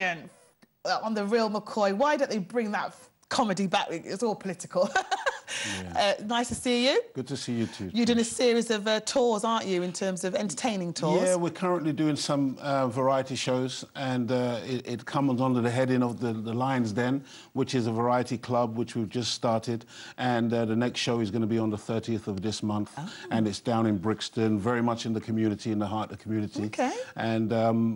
On the Real McCoy. Why don't they bring that comedy back? It's all political. Yeah. Nice to see you. Good to see you too. You're doing a series of tours, aren't you, in terms of entertaining tours? Yeah, we're currently doing some variety shows, and it comes under the heading of the Lion's Den, which is a variety club which we've just started, and the next show is going to be on the 30th of this month, and it's down in Brixton, very much in the community, in the heart of the community. Okay. And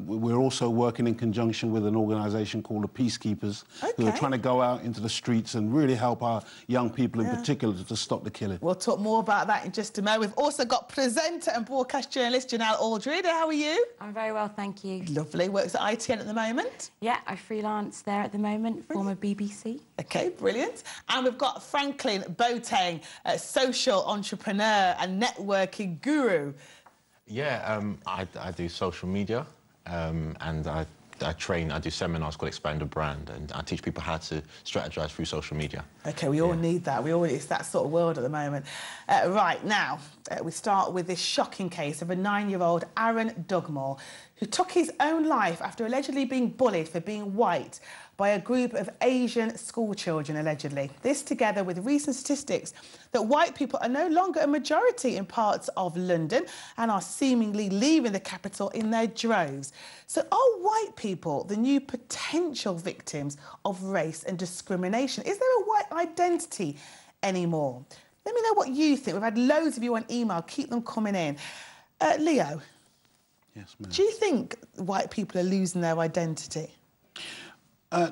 we're also working in conjunction with an organisation called the Peacekeepers, who are trying to go out into the streets and really help our young people in particular to stop the killing. We'll talk more about that in just a moment. We've also got presenter and broadcast journalist Janelle Aldred. How are you? I'm very well, thank you. Lovely. Works at ITN at the moment? Yeah, I freelance there at the moment, former BBC. OK, brilliant. And we've got Franklin Boateng, a social entrepreneur and networking guru. Yeah, I do social media and I do seminars called Expand a Brand, and I teach people how to strategize through social media. OK, we all need that. It's that sort of world at the moment. Right, now, we start with this shocking case of a 9-year-old Aaron Dugmore who took his own life after allegedly being bullied for being white by a group of Asian schoolchildren, allegedly. This together with recent statistics that white people are no longer a majority in parts of London and are seemingly leaving the capital in their droves. So are white people the new potential victims of race and discrimination? Is there a white identity anymore? Let me know what you think. We've had loads of you on email. Keep them coming in. Leo? Yes, ma'am. Do you think white people are losing their identity?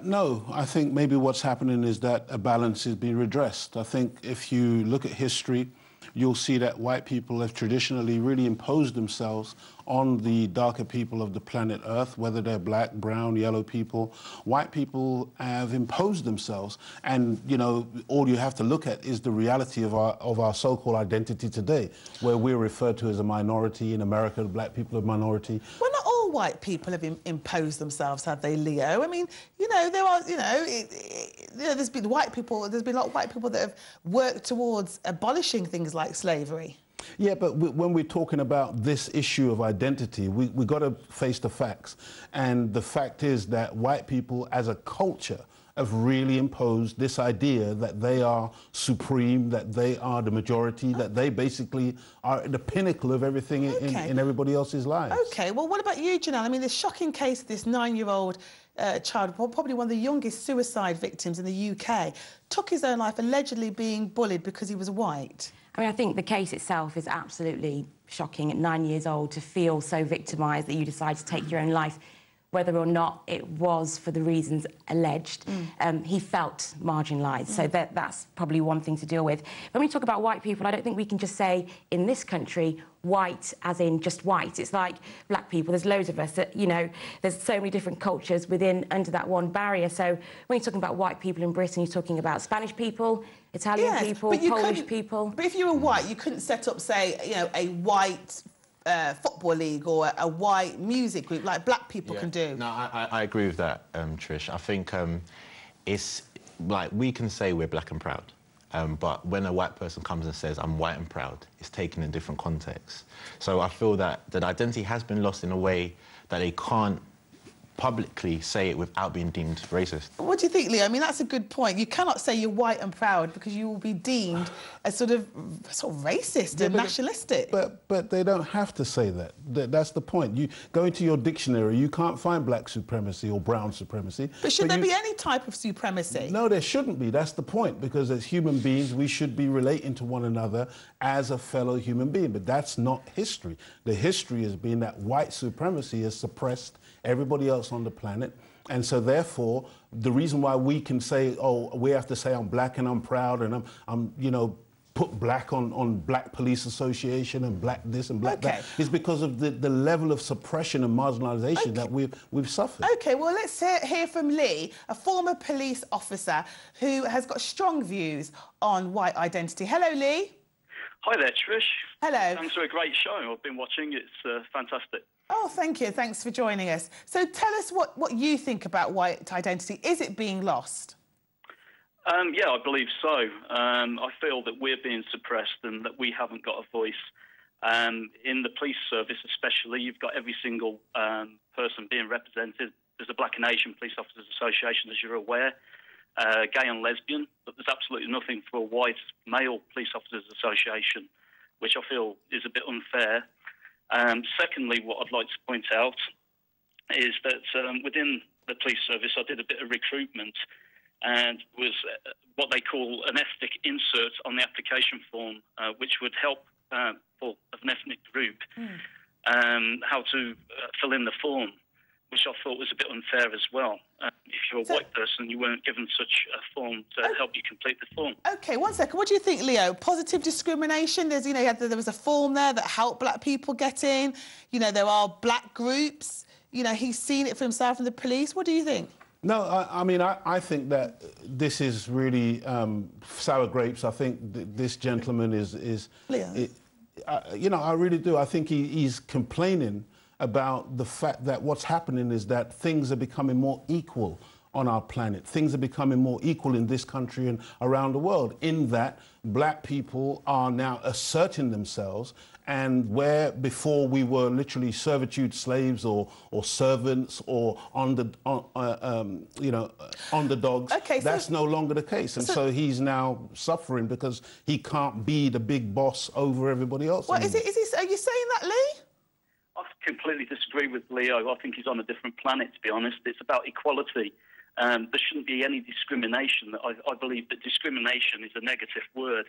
No, I think maybe what's happening is that a balance is being redressed. I think if you look at history, you'll see that white people have traditionally really imposed themselves on the darker people of the planet Earth, whether they're black, brown, yellow people. White people have imposed themselves, and, you know, all you have to look at is the reality of our so-called identity today, where we're referred to as a minority. In America, black people are a minority. Well, not all white people have imposed themselves, have they, Leo? I mean, you know, there are, there's been a lot of white people that have worked towards abolishing things like slavery. Yeah, but when we're talking about this issue of identity, we got to face the facts. And the fact is that white people as a culture have really imposed this idea that they are supreme, that they are the majority, that they basically are at the pinnacle of everything in everybody else's lives. OK, well, what about you, Janelle? I mean, this shocking case of this 9-year-old child, probably one of the youngest suicide victims in the UK, took his own life allegedly being bullied because he was white. I mean, I think the case itself is absolutely shocking at 9 years old to feel so victimised that you decide to take your own life, whether or not it was for the reasons alleged. He felt marginalised, so that's probably one thing to deal with. When we talk about white people, I don't think we can just say, in this country, white as in just white. It's like black people, there's loads of us that, you know, there's so many different cultures under that one barrier. So when you're talking about white people in Britain, you're talking about Spanish people, Italian people, Polish people. But if you were white, you couldn't set up, say, you know, a white football league or a white music group like black people can do. No, I agree with that, Trish. I think it's like we can say we're black and proud, but when a white person comes and says, I'm white and proud, it's taken in different contexts. So I feel that identity has been lost in a way that they can't publicly say it without being deemed racist. What do you think, Leo? I mean, that's a good point. You cannot say you're white and proud because you will be deemed as sort of racist and nationalistic. But they don't have to say that. That's the point. You go into your dictionary, you can't find black supremacy or brown supremacy. But should there be any type of supremacy? No, there shouldn't be. That's the point, because as human beings, we should be relating to one another as a fellow human being. But that's not history. The history has been that white supremacy has suppressed everybody else on the planet. And so, therefore, the reason why we can say, oh, we have to say I'm black and I'm proud and I'm you know, put black on Black Police Association and black this and black that is because of the level of suppression and marginalisation that we've suffered. OK, well, let's hear from Lee, a former police officer who has got strong views on white identity. Hello, Lee. Hi there, Trish. Hello. Thanks for a great show. I've been watching. It's fantastic. Oh, thank you. Thanks for joining us. So tell us what you think about white identity. Is it being lost? Yeah, I believe so. I feel that we're being suppressed and that we haven't got a voice. In the police service especially, you've got every single person being represented there's a Black and Asian Police Officers Association, as you're aware, gay and lesbian, but there's absolutely nothing for a white male Police Officers Association, which I feel is a bit unfair. Secondly, what I'd like to point out is that within the police service, I did a bit of recruitment, and was what they call an ethnic insert on the application form, which would help people of an ethnic group how to fill in the form, which I thought was a bit unfair as well. If you're a white person, you weren't given such a form to help you complete the form. OK, 1 second. What do you think, Leo? Positive discrimination? There's, you know, there was a form there that helped black people get in. You know, there are black groups. You know, he's seen it for himself and the police. What do you think? No, I mean, I think that this is really sour grapes. I think this gentleman is you know, I really do. I think he's complaining about the fact that what's happening is that things are becoming more equal on our planet. Things are becoming more equal in this country and around the world, in that black people are now asserting themselves, and where before we were literally servitude slaves or servants or you know, underdogs, okay, that's no longer the case. And so he's now suffering because he can't be the big boss over everybody else. Well, are you saying that, Lee? I completely disagree with Leo. I think he's on a different planet, to be honest. It's about equality. There shouldn't be any discrimination. I believe that discrimination is a negative word.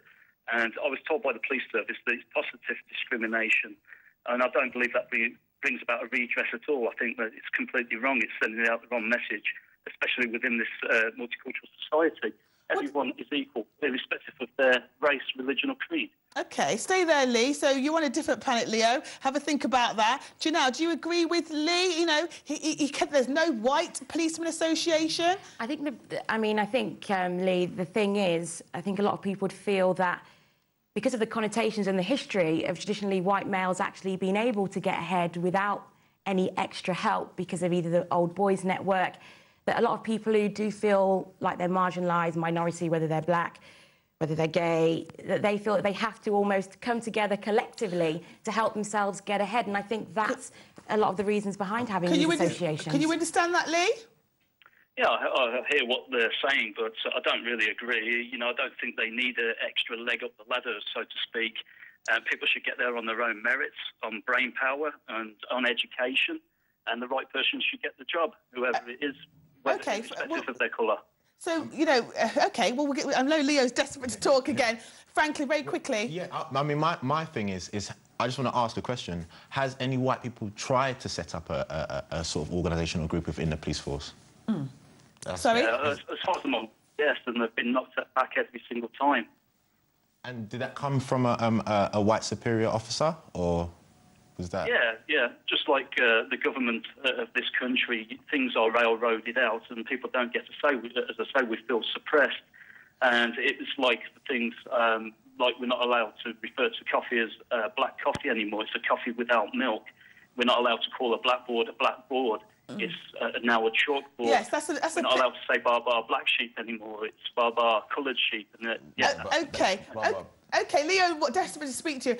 And I was told by the police service that it's positive discrimination. And I don't believe that brings about a redress at all. I think that it's completely wrong. It's sending out the wrong message, especially within this multicultural society. Everyone is equal, irrespective of their race, religion or creed. OK, stay there, Lee. So you're on a different planet, Leo. Have a think about that. Janelle, do you agree with Lee? You know, there's no white policeman association. I think, Lee, the thing is, I think a lot of people would feel that because of the connotations and the history of traditionally white males actually being able to get ahead without any extra help because of either the old boys network, that a lot of people who do feel like they're marginalised, minority, whether they're black, whether they're gay, that they feel that they have to almost come together collectively to help themselves get ahead. And I think that's a lot of the reasons behind having these associations. Can you understand that, Lee? Yeah, I hear what they're saying, but I don't really agree. You know, I don't think they need an extra leg up the ladder, so to speak. People should get there on their own merits, on brain power and on education, and the right person should get the job, whoever it is, irrespective of their colour. So, you know, OK, well, I know Leo's desperate to talk again. Frankly, very quickly. Yeah, I mean, my thing is I just want to ask the question, has any white people tried to set up a sort of organisation or group within the police force? Sorry? As far as I'm aware, yes, and they've been knocked back every single time. And did that come from a white superior officer, or was that...? Yeah. Just like the government of this country, things are railroaded out and people don't get to say. As I say, we feel suppressed. And it's like things like we're not allowed to refer to coffee as black coffee anymore. It's a coffee without milk. We're not allowed to call a blackboard a blackboard. It's now a chalkboard. Yes, we're not allowed to say bar black sheep anymore. It's bar coloured sheep. And OK, Leo, desperate to speak to you.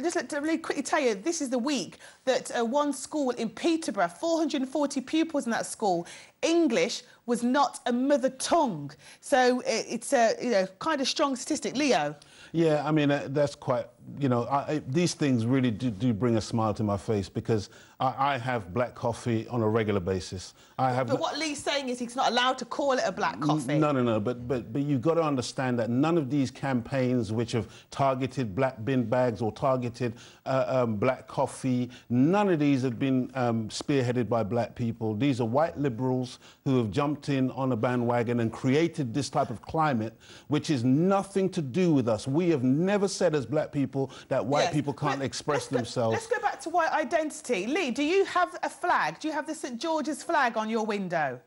Just to really quickly tell you, this is the week that one school in Peterborough, 440 pupils in that school, English was not a mother tongue. So it's a kind of strong statistic. Leo? Yeah, I mean, that's quite, you know, these things really do bring a smile to my face because I have black coffee on a regular basis. But what Lee's saying is he's not allowed to call it a black coffee. No, but you've got to understand that none of these campaigns which have targeted black bin bags or targeted black coffee, none of these have been spearheaded by black people. These are white liberals who have jumped in on a bandwagon and created this type of climate, which is nothing to do with us. We have never said as black people that white people can't express themselves. Let's go back to white identity. Lee, do you have a flag? Do you have the St George's flag on your window?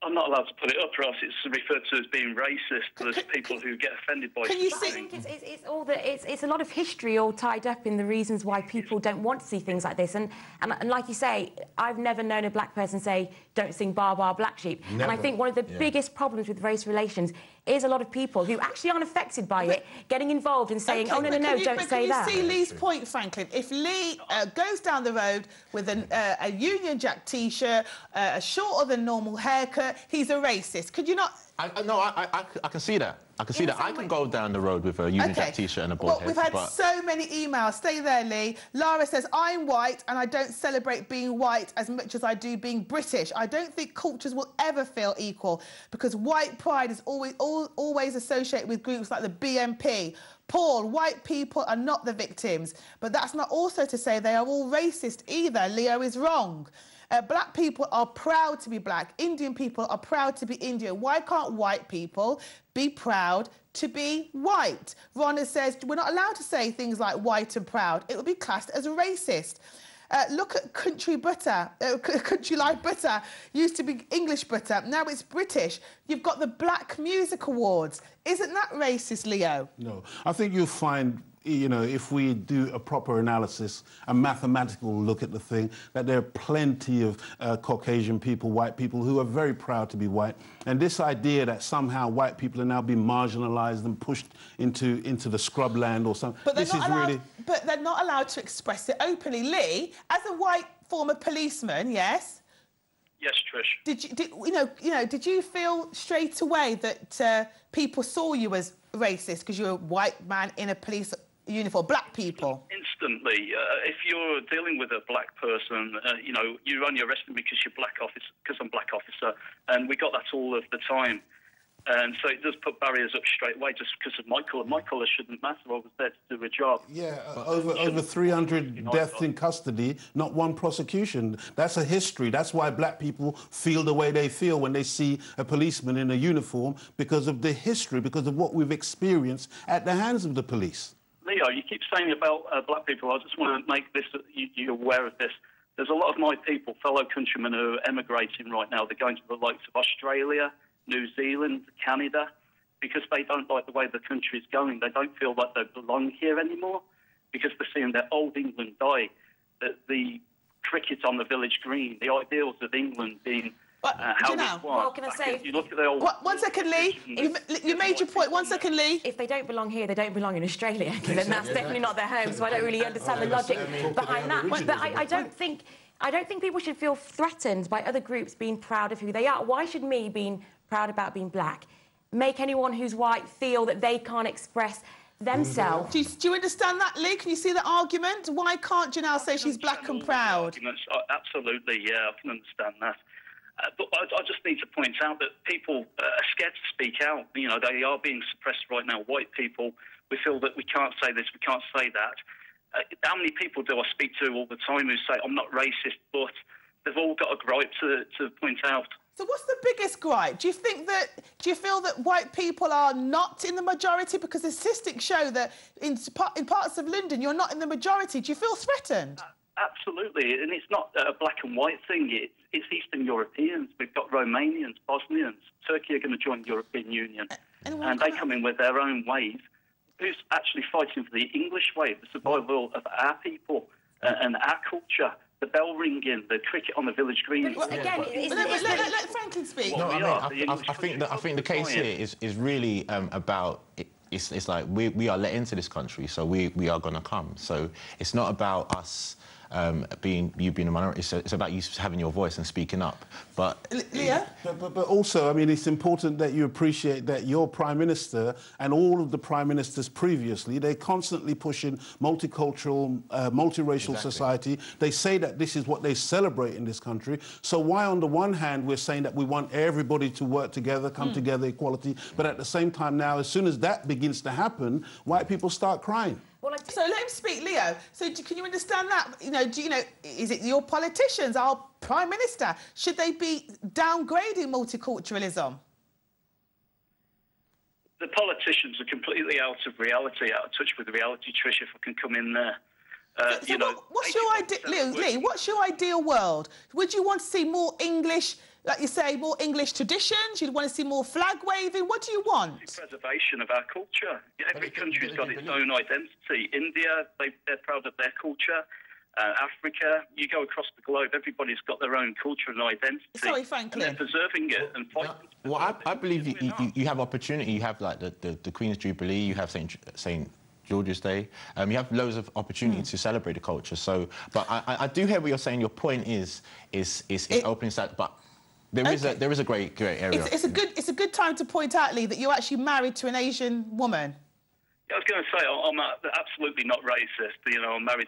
I'm not allowed to put it up, or else it's referred to as being racist. There's people who get offended by it. I think it's a lot of history all tied up in the reasons why people don't want to see things like this. And like you say, I've never known a black person say, don't sing bar black sheep. Never. And I think one of the biggest problems with race relations is a lot of people who actually aren't affected by it getting involved and saying, oh, no, don't say that. Can you see Lee's point, Franklin? If Lee goes down the road with a Union Jack T-shirt, a shorter than normal haircut, he's a racist. Could you not... I can see that. I can see that. I can go down the road with a Union Jack T-shirt and a bald head. We've had so many emails. Stay there, Lee. Lara says, I'm white and I don't celebrate being white as much as I do being British. I don't think cultures will ever feel equal because white pride is always associated with groups like the BNP. Paul, white people are not the victims, but that's not also to say they are all racist either. Leo is wrong. Black people are proud to be black. Indian people are proud to be Indian. Why can't white people be proud to be white? Rhonda says, we're not allowed to say things like white and proud. It would be classed as racist. Look at country butter. Country Life butter used to be English butter. Now it's British. You've got the Black Music Awards. Isn't that racist, Leo? No. I think you'll find... You know, if we do a proper analysis, a mathematical look at the thing, that there are plenty of Caucasian people, white people, who are very proud to be white. And this idea that somehow white people are now being marginalised and pushed into the scrubland or something, but But they're not allowed to express it openly. Lee, as a white former policeman, yes? Yes, Trish. Did you feel straight away that people saw you as racist because you're a white man in a police uniform, black people? Instantly. If you're dealing with a black person, you're only arresting me because you're black officer, because I'm black officer, and we got that all of the time. And so it does put barriers up straight away just because of my colour. My colour shouldn't matter. I was there to do a job. Yeah, over 300 deaths in custody, not one prosecution. That's a history. That's why black people feel the way they feel when they see a policeman in a uniform, because of the history, because of what we've experienced at the hands of the police. Leo, you keep saying about black people. I just want to make this you aware of this. There's a lot of my people, fellow countrymen, who are emigrating right now. They're going to the likes of Australia, New Zealand, Canada, because they don't like the way the country is going. They don't feel like they belong here anymore because they're seeing their old England die. The cricket on the village green, the ideals of England being how it was. Well, can I say... You look at the old... One second, Lee. You made your point. 1 second, Lee. If they don't belong here, they don't belong in Australia, then that's definitely not their home, so I don't really understand the logic behind that. But I don't think people should feel threatened by other groups being proud of who they are. Why should me being proud about being black make anyone who's white feel that they can't express themselves? Do you understand that, Lee? Can you see the argument? Why can't Janelle say she's black and proud? Absolutely, yeah, I can understand that. But I just need to point out that people are scared to speak out. You know, they are being suppressed right now. White people, we feel that we can't say this, we can't say that. How many people do I speak to all the time who say, I'm not racist, but they've all got a gripe to point out? So what's the biggest gripe? Do you feel that white people are not in the majority? Because the statistics show that in parts of London, you're not in the majority. Do you feel threatened? Absolutely, and it's not a black and white thing. It's Eastern Europeans. We've got Romanians, Bosnians. Turkey are going to join the European Union, and they come in with their own wave. Who's actually fighting for the English wave, the survival of our people and our culture? The bell ringing, the cricket on the village green. But again, let Franklin speak. No, I think the case here is really about. It's like we are let into this country, so we are going to come. So it's not about us being a minority. It's about you having your voice and speaking up. But Leah? But also, I mean, it's important that you appreciate that your Prime Minister and all of the Prime Ministers previously, they're constantly pushing multicultural, multiracial society. They say that this is what they celebrate in this country. So why, on the one hand, we're saying that we want everybody to work together, come together, equality, but at the same time now, as soon as that begins to happen, white people start crying. Well, so let him speak, Leo. So can you understand that? Is it your politicians, our Prime Minister? Should they be downgrading multiculturalism? The politicians are completely out of reality, out of touch with reality, Trish, if I can come in there. What's your ideal, Lee, what's your ideal world? Would you want to see more English, like you say, more English traditions? You'd want to see more flag waving? What do you want? Preservation of our culture. Every country's got its own identity. India, they're proud of their culture. Africa. You go across the globe, everybody's got their own culture and identity. Sorry, Franklin. And they're preserving it and fighting. Well, I believe you have opportunity. You have like the Queen's Jubilee. You have St. George's Day. You have loads of opportunity to celebrate the culture. So, but I do hear what you're saying. Your point is opening that, but there is a great area. It's a good time to point out, Lee, that you're actually married to an Asian woman. I was going to say, I'm absolutely not racist. You know, I'm married